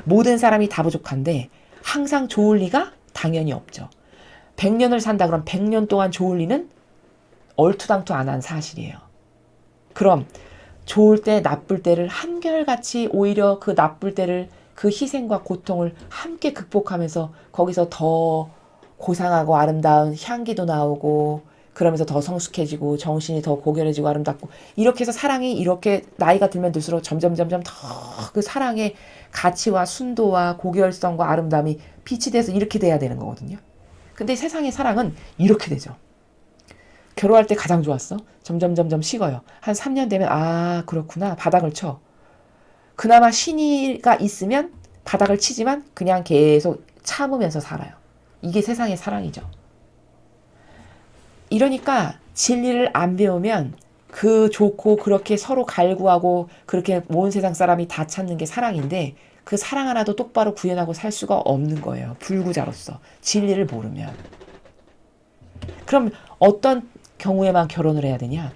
모든 사람이 다 부족한데 항상 좋을 리가 당연히 없죠. 100년을 산다 그럼 100년 동안 좋을 리는 얼토당토 안 한 사실이에요. 그럼 좋을 때 나쁠 때를 한결같이 오히려 그 나쁠 때를 그 희생과 고통을 함께 극복하면서 거기서 더 고상하고 아름다운 향기도 나오고 그러면서 더 성숙해지고 정신이 더 고결해지고 아름답고 이렇게 해서 사랑이 이렇게 나이가 들면 들수록 점점 더 그 사랑의 가치와 순도와 고결성과 아름다움이 빛이 돼서 이렇게 돼야 되는 거거든요. 근데 세상의 사랑은 이렇게 되죠. 결혼할 때 가장 좋았어. 점점 식어요. 한 3년 되면 아 그렇구나 바닥을 쳐. 그나마 신의가 있으면 바닥을 치지만 그냥 계속 참으면서 살아요. 이게 세상의 사랑이죠. 이러니까 진리를 안 배우면 그 좋고 그렇게 서로 갈구하고 그렇게 온 세상 사람이 다 찾는 게 사랑인데 그 사랑 하나도 똑바로 구현하고 살 수가 없는 거예요. 불구자로서. 진리를 모르면. 그럼 어떤 경우에만 결혼을 해야 되냐?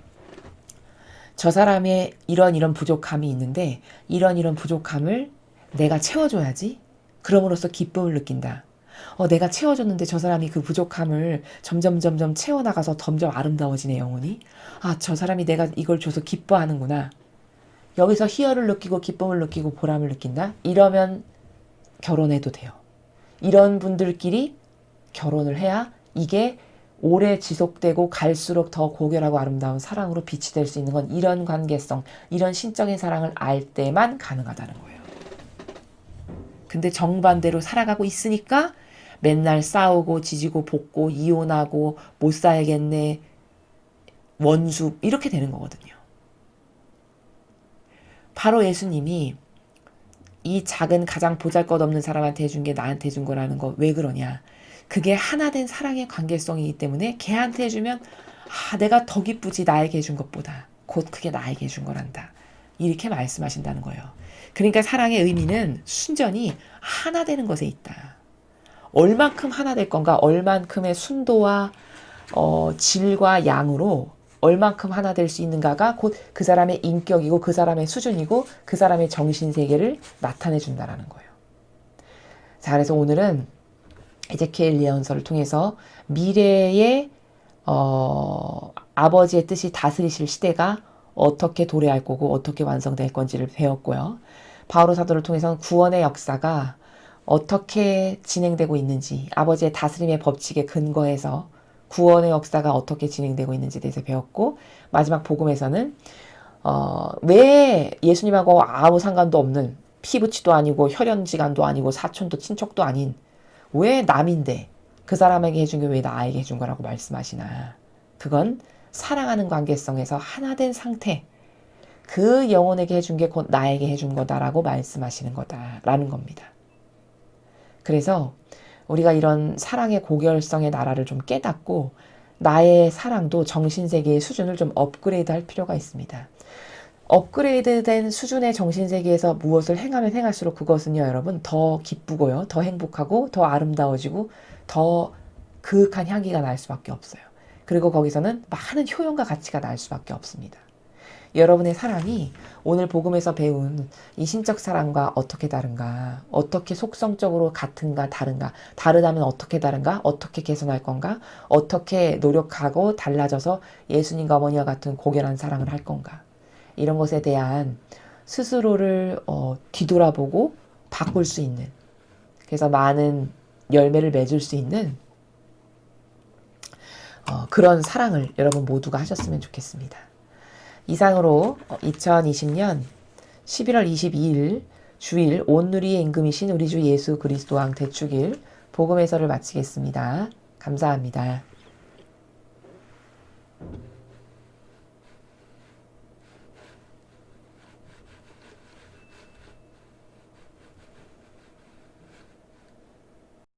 저 사람의 이런 부족함이 있는데 이런 부족함을 내가 채워줘야지. 그럼으로써 기쁨을 느낀다. 내가 채워줬는데 저 사람이 그 부족함을 점점 채워나가서 점점 아름다워지네 영혼이. 아, 저 사람이 내가 이걸 줘서 기뻐하는구나. 여기서 희열을 느끼고 기쁨을 느끼고 보람을 느낀다. 이러면 결혼해도 돼요. 이런 분들끼리 결혼을 해야 이게 오래 지속되고 갈수록 더 고결하고 아름다운 사랑으로 빛이 될 수 있는 건 이런 관계성, 이런 신적인 사랑을 알 때만 가능하다는 거예요. 근데 정반대로 살아가고 있으니까 맨날 싸우고 지지고 볶고 이혼하고 못 살겠네, 원수 이렇게 되는 거거든요. 바로 예수님이 이 작은 가장 보잘것없는 사람한테 해준 게 나한테 해준 거라는 거 왜 그러냐. 그게 하나된 사랑의 관계성이기 때문에 걔한테 해주면 내가 더 기쁘지 나에게 해준 것보다. 곧 그게 나에게 해준 거란다. 이렇게 말씀하신다는 거예요. 그러니까 사랑의 의미는 순전히 하나 되는 것에 있다. 얼만큼 하나 될 건가, 얼만큼의 순도와 질과 양으로 얼만큼 하나 될 수 있는가가 곧 그 사람의 인격이고 그 사람의 수준이고 그 사람의 정신세계를 나타내 준다라는 거예요. 자, 그래서 오늘은 에제키엘 예언서를 통해서 미래의 아버지의 뜻이 다스리실 시대가 어떻게 도래할 거고 어떻게 완성될 건지를 배웠고요. 바오로 사도를 통해서는 구원의 역사가 어떻게 진행되고 있는지, 아버지의 다스림의 법칙에 근거해서 구원의 역사가 어떻게 진행되고 있는지에 대해서 배웠고, 마지막 복음에서는 왜 예수님하고 아무 상관도 없는 피부치도 아니고 혈연지간도 아니고 사촌도 친척도 아닌 왜 남인데 그 사람에게 해준 게 왜 나에게 해준 거라고 말씀하시나. 그건 사랑하는 관계성에서 하나된 상태, 그 영혼에게 해준 게 곧 나에게 해준 거다라고 말씀하시는 거다라는 겁니다. 그래서 우리가 이런 사랑의 고결성의 나라를 좀 깨닫고 나의 사랑도 정신세계의 수준을 좀 업그레이드 할 필요가 있습니다. 업그레이드된 수준의 정신세계에서 무엇을 행하면 행할수록 그것은요, 여러분, 더 기쁘고요, 더 행복하고, 더 아름다워지고, 더 그윽한 향기가 날 수밖에 없어요. 그리고 거기서는 많은 효용과 가치가 날 수밖에 없습니다. 여러분의 사랑이 오늘 복음에서 배운 이 신적 사랑과 어떻게 다른가, 어떻게 속성적으로 같은가 다른가, 다르다면 어떻게 다른가, 어떻게 개선할 건가, 어떻게 노력하고 달라져서 예수님과 어머니와 같은 고결한 사랑을 할 건가, 이런 것에 대한 스스로를 뒤돌아보고 바꿀 수 있는, 그래서 많은 열매를 맺을 수 있는 그런 사랑을 여러분 모두가 하셨으면 좋겠습니다. 이상으로 2020년 11월 22일 주일 온누리의 임금이신 우리 주 예수 그리스도 왕 대축일 복음 해설을 마치겠습니다. 감사합니다.